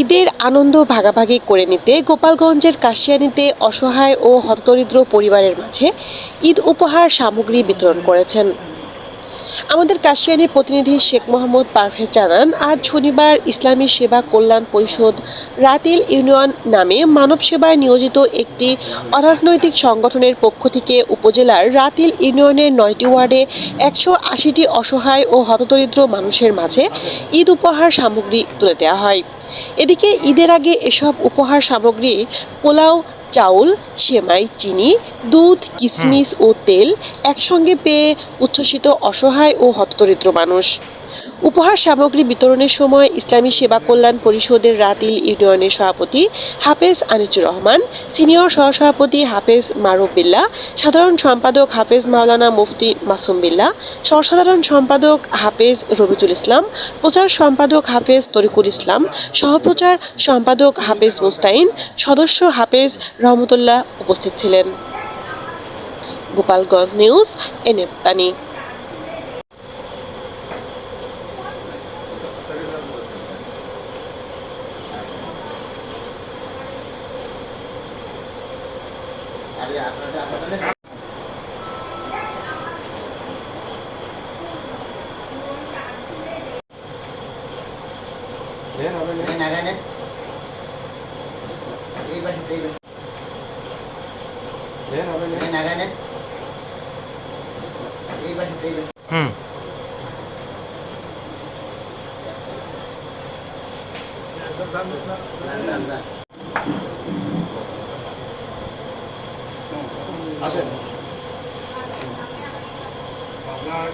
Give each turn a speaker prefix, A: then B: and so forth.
A: ঈদের আনন্দ ভাগাভাগি করে নিতে গোপালগঞ্জের কাশিয়ানীতে অসহায় ও হতদরিদ্র পরিবারের মাঝে ঈদ উপহার সামগ্রী বিতরণ করেছেন আমাদের কাশিয়ানীর প্রতিনিধি শেখ মোহাম্মদ পারভেজ জানান, আজ শনিবার ইসলামী সেবা কল্যাণ পরিষদ রাতিল ইউনিয়ন নামে মানব সেবায় নিয়োজিত একটি অরাজনৈতিক সংগঠনের পক্ষ থেকে উপজেলার রাতিল ইউনিয়নের 9টি ওয়ার্ডে 180টি অসহায় ও হতদরিদ্র মানুষের মাঝে ঈদ উপহার সামগ্রী তুলে দেওয়া হয়। এদিকে ঈদের আগে এসব উপহার সামগ্রী পোলাও, চাউল, সেমাই, চিনি, দুধ, কিশমিশ ও তেল একসঙ্গে পেয়ে উচ্ছ্বসিত অসহায় ও হতদরিদ্র মানুষ। উপহার সামগ্রী বিতরণের সময় ইসলামী সেবা কল্যাণ পরিষদের রাতিল ইউনিয়নের সভাপতি হাফেজ আনিসুর রহমান, সিনিয়র সহসভাপতি হাফেজ মারুফ বিল্লাহ, সাধারণ সম্পাদক হাফেজ মাওলানা মুফতি মাসুম বিল্লাহ, সহসাধারণ সম্পাদক হাফেজ রবিজুল ইসলাম, প্রচার সম্পাদক হাফেজ তরিকুল ইসলাম, সহপ্রচার সম্পাদক হাফেজ মুস্তাইন, সদস্য হাফেজ রহমতুল্লাহ উপস্থিত ছিলেন। গোপালগঞ্জ নিউজ, এনএম তানি।
B: আপনার